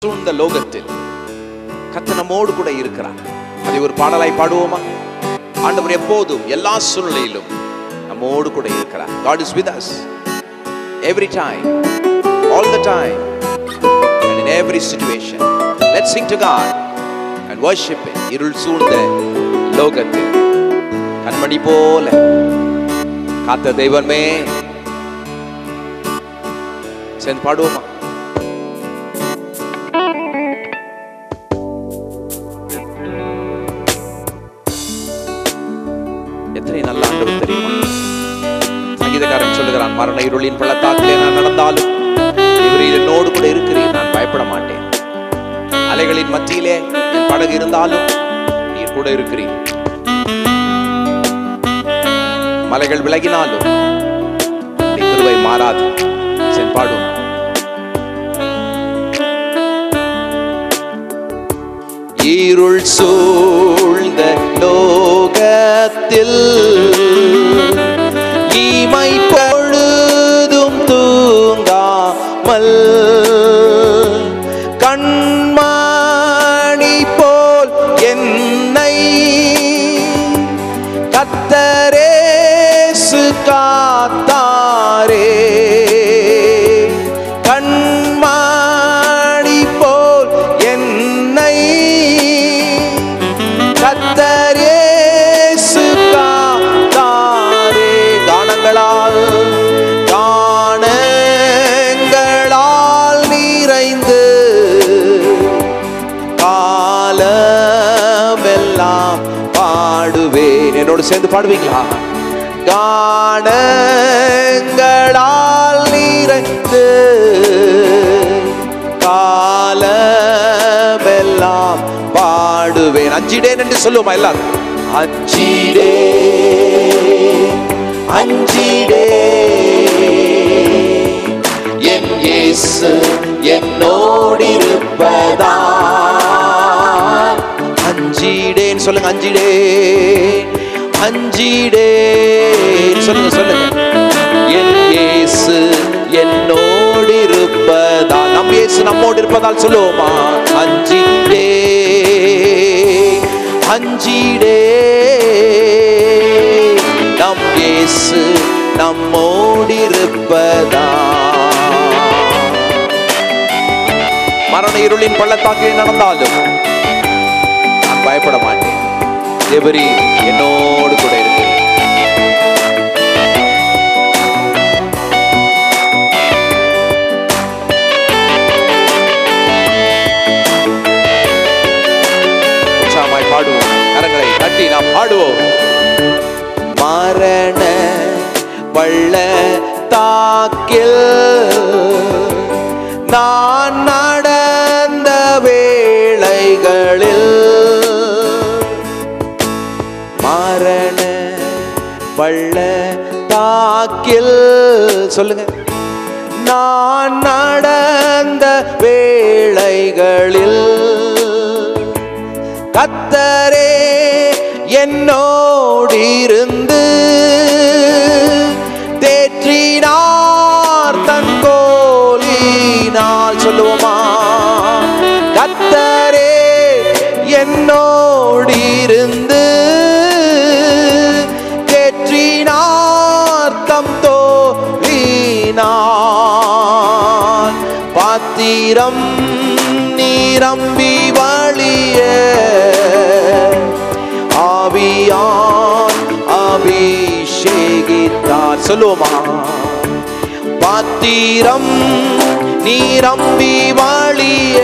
சூழ்ந்த லோகத்தில் கர்த்தர் நம்மோடு கூட இருக்கிறார். அதை ஒரு பாடலாய் பாடுவோமா? ஆண்டவர் எப்போதும் எல்லா சூழ்நிலையிலும் நம்மோடு கூட இருக்கிறார். God is with us every time, all the time, and in every situation. Let's sing to God and worship Him. இருள் சூழ்ந்த லோகத்தில் கண்மணி போல காத்த தெய்வமே, சேர்ந்து பாடுவோமா? எத்தனை நல்ல ஆண்டவர் தெரியுமா? சங்கீதக்காரன் சொல்லுகிறான், மரண இருளின் பள்ளத்தாக்கிலே நான் நடந்தாலும் இவரீர் என்னோடு கூட இருக்கிறீர், நான் பயப்பட மாட்டேன். அலைகளின் மத்தியிலே என் படகு இருந்தாலும் நீர் கூட இருக்கிறீர். மலைகள் விலகினாலும் நீ கிருபை மாறாது. சென் பாடும். இருள் சூழ்ந்த லோகத்தில் இமை பொழுதும் தூங்காமல் கண்மணி போல் என்னை கர்த்தரேசு காத்தாரே. கண்மணி போல் என்னை கர்த்தரேசு காத்தாரே. காணங்களால் நிறைந்து காலமெல்லாம் பாடுவேன். என்னோடு சேர்ந்து பாடுவீங்களா? காணங்களால் நிறைந்து காலமெல்லாம் பாடுவேன். அஞ்சிடேன் என்று சொல்லுவோமா எல்லாரும்? அஞ்சிடே அஞ்சிடே என் இயேசு என்னோடு இருப்பதா. அஞ்சிடேன் சொல்லுங்க. அஞ்சிடே அஞ்சிடே சொல்லுங்க சொல்லுங்க. என் இயேசு என்னோடு இருப்பதா. நம் இயேசு நம்மோடு இருப்பதால் சொல்லுவோமா? அஞ்சிடே அஞ்சிடே நம் இயேசு நம்மோடு இருப்பதா. மரண இருளின் பள்ளத்தாக்கில் நடந்தாலும் நான் பயப்பட மாட்டேன். தேவரீர் என்னோடு கூட இருக்கிறேன். உற்சாகமாய் பாடுவோம். கரங்களை தட்டி நாம் பாடுவோம். மரண பள்ளத்தாக்கில் நான் நடந்த வேளைகளில், மரண பள்ளத்தாக்கில் சொல்லுங்க, நான் நடந்த வேளைகளில் கர்த்தரே என்னோடு இருந்து தேற்றினார் தன் கோலினால். சொல்லுவோமா? கர்த்தரே என்னோடு இருந்து தேற்றினார் தம் தோலினால். பாத்திரம் நீரம்பி வழிய ஆவியான் அபிஷேகித்தார். சொல்லுவோமா? பாத்திரம் நீரம்பி வழிய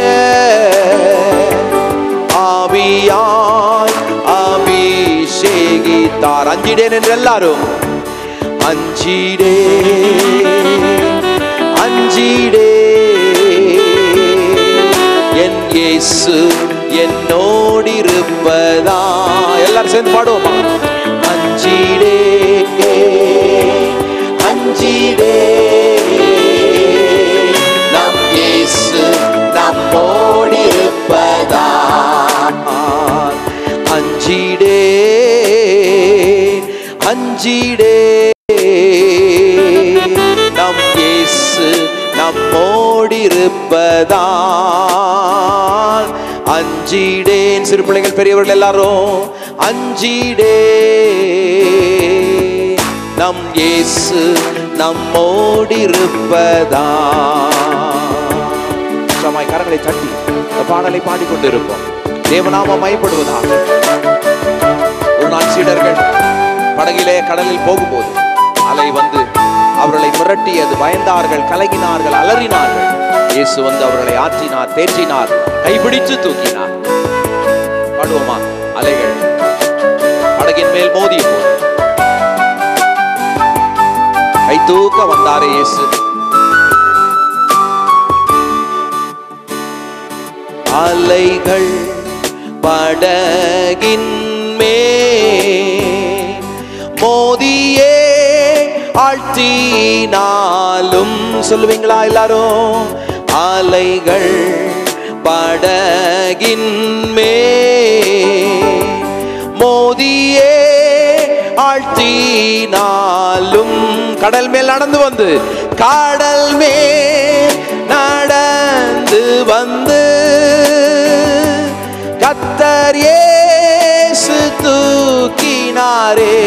ஆவியான் அபிஷேகித்தார். அஞ்சிடேன் என்று எல்லாரும் அஞ்சிடே அஞ்சிடே என் இயேசு என்னோடு இருப்பதா. எல்லாரும் சேர்ந்து பாடுவோமா? அஞ்சிடே அஞ்சிடே நம் இயேசு நம்மோடு இருப்பதா. அஞ்சிடே அஞ்சிடே நம் இயேசு நம்மோடு இருப்பதா. அஞ்சிடேன். சிறு பிள்ளைகள் பெரியவர்கள் எல்லாரும் அஞ்சிடே, நம் இயேசு நம்மோடிருப்பதா. கரங்களை தட்டி இந்த பாடலை பாடிக்கொண்டிருப்போம். தேவநாமம் மையப்படுவதாக. ஒரு நாள் சீடர்கள் படகிலே கடலில் போகும்போது அலை வந்து அவர்களை மிரட்டியது. பயந்தார்கள், கலங்கினார்கள், அலறினார்கள். இயேசு வந்து அவர்களை ஆற்றினார், தேற்றினார், கைபிடித்து தூக்கினார். பாடுவோமா? அலைகள் படகின் மேல் மோதிய போது கை தூக்க வந்தாரே இயேசு. அலைகள் படகின் மேல் மோதியே ஆழ்த்தினாலும், சொல்லுவீங்களா எல்லாரும்? அலைகள் படகின் மேல் மோதியே ஆழ்த்தினாலும், கடல் மேல் நடந்து வந்து, கடல் மேல் நடந்து வந்து கர்த்தர் இயேசு தூக்கினாரே.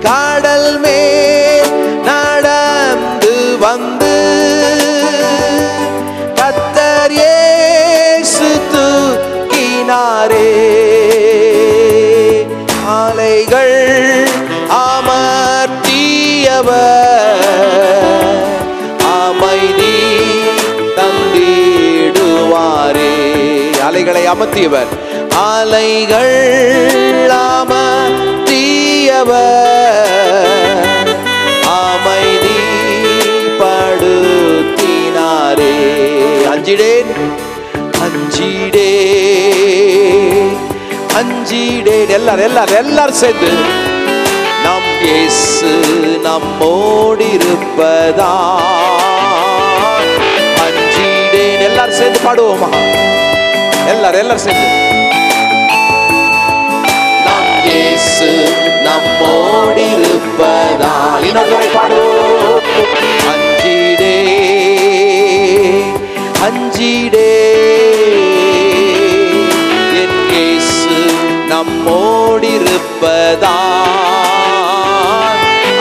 கடல் மேல் நடந்து வந்து கர்த்தர் இயேசு தூக்கினாரே. அலைகள் அமர்த்தியவர் அமைதி தந்திடுவாரே. அலைகளை அமர்த்தியவர், அலைகள் அமர்த்தியவர் அமைதி படுத்தினாரே. அஞ்சிடேன், அஞ்சிடேன், அஞ்சிடேன். எல்லாரும் சேர்ந்து நம் இயேசு நம்மோடிருப்பதா. அஞ்சிடேன். எல்லாரும் சேர்ந்து பாடுவோமா? எல்லாரும் சேர்ந்து. நம் இயேசு நம்மோடிருப்பதா. இன்னொரு பாடுவோம். அஞ்சிடே, அஞ்சிடே, என் இயேசு நம்மோடிருப்பதா.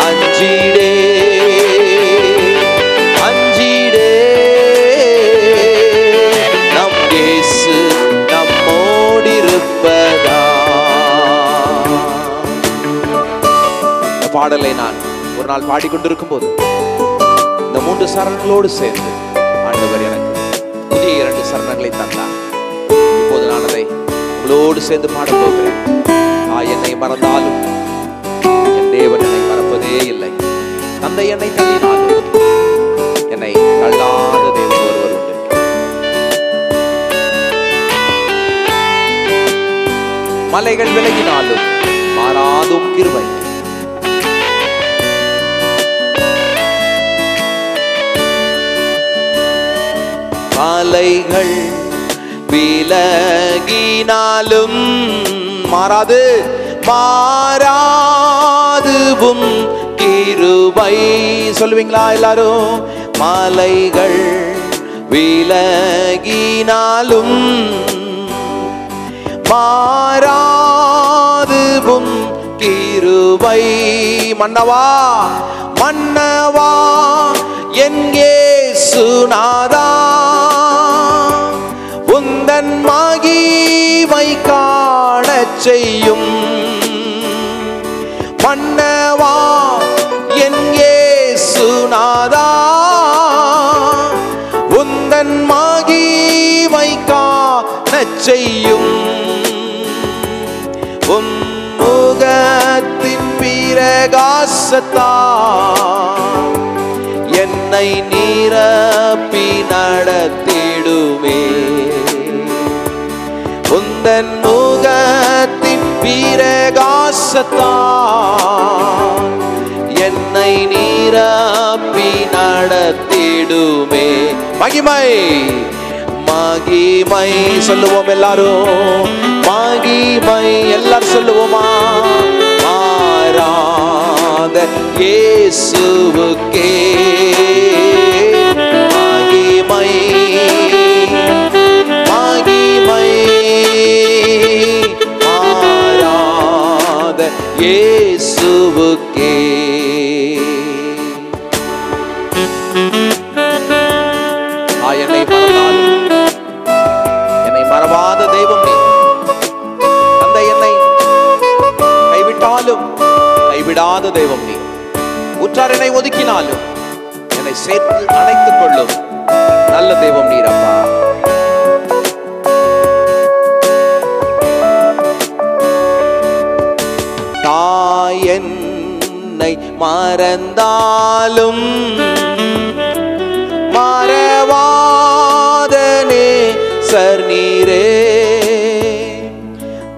அஞ்சிடே, அஞ்சிடே, நம் இயேசு நம்மோடிருப்பதா. இந்த பாடலை நான் ஒரு நாள் பாடிக்கொண்டிருக்கும் போது இந்த 3 சரணங்களோடு சேர்ந்து ஆண்டவர் எனக்கு புதிய 2 சரணங்களை தந்தார். இப்போது நான் அதை உங்களோடு சேர்ந்து பாடப் போகிறேன். என்னை மறந்தாலும் என் தேவன் என்னை மறப்பதே இல்லை. தந்தை என்னை தள்ளினாலும் என்னை தள்ளாத தேவன் ஒருவர் உண்டு. மலைகள் விலகினாலும் மாறாதும் கிருபை. மலைகள் விலகினாலும் மாறாது, மாறாதுவும் கிருபை. சொல்லுவீங்களா எல்லாரும்? மலைகள் விலகினாலும் மாறாதுவும் கிருபை. மன்னவா, மன்னவா, என் இயேசுநாதா, உந்தன் மகிமை காணச் செய்யும். மன்னவா, என் இயேசுநாதா, உந்தன் மகிமை காணச் செய்யும். முகத்தின் பிரகாசத்தால் என்னை நிரப்பி நடத்திடுமே. உந்தன் முகத்தின் பிரகாசத்தால் என்னை நிரப்பி நடத்திடுமே. மகிமை, மகிமை சொல்லுவோம் எல்லாரும். மகிமை எல்லாரும் சொல்லுவோமா? மாறாத இயேசுவுக்கே மகிமை, மகிமை. மறந்தாலும் என்னை மறவாத தெய்வம் நீ. தந்தை என்னை கைவிட்டாலும் கைவிடாத தெய்வம் நீ. உற்றார் என்னை ஒதுக்கினாலும் என்னை சேர்த்து அணைத்துக் கொள்ளும் நல்ல தெய்வம் நீர் அப்பா. தாய் என்னை மறந்தாலும் மறவாதனே சர் நீரே.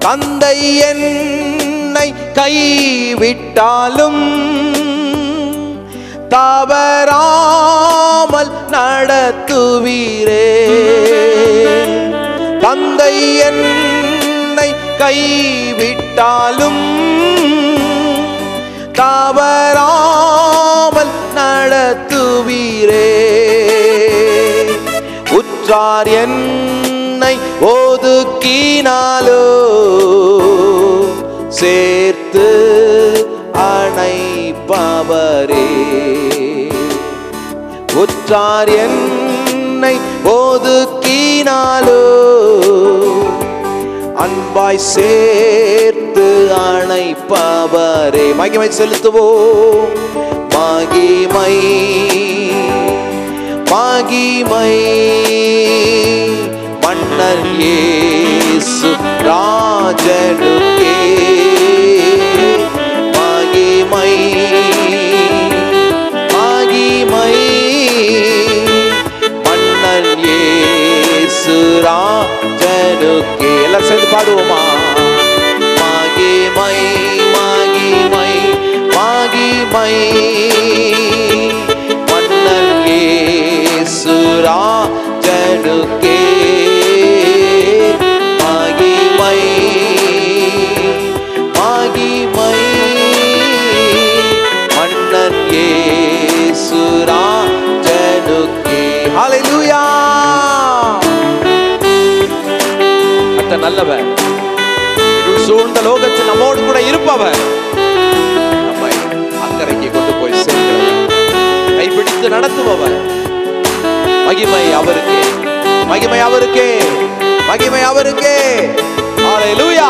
தந்தை என்னை கைவிட்டாலும் தவறாமல் நடத்துவீரே. தந்தை என்னை கைவிட்டாலும் தவறாமல் நடத்துவீரே. உற்றார் என்னை ஒதுக்கினாலோ சேர்த்து அணைப்பவரே. உற்றார் என்னை ஒதுக்கினாலோ அன்பாய் சேர்த்து அணைப்பவரே. மகிமை செலுத்துவோம். மகிமை மகிமை மன்னர் இயேசு ராஜனுக்கே. மகிமை மகிமை மன்னர் இயேசு ராஜனுக்கே. எல்லாம் சேர்ந்து பாடுவோமா? மகிமை மகிமை மகிமை மன்னர் இயேசு ராஜனுக்கே. மகிமை மகிமை மன்னர் இயேசு ராஜனுக்கே. ஹல்லேலூயா. கர்த்தர் நல்லவர். சூழ்ந்த லோகத்தில் நம்மோடு கூட இருப்பவர். நம்மை அக்கறைக்கு கொண்டு போய் சேர்க்கிறவர், கைப்பிடித்து நடத்துபவர். மகிமை அவருக்கே, மகிமை அவருக்கே, மகிமை அவருக்கே. ஹல்லேலூயா.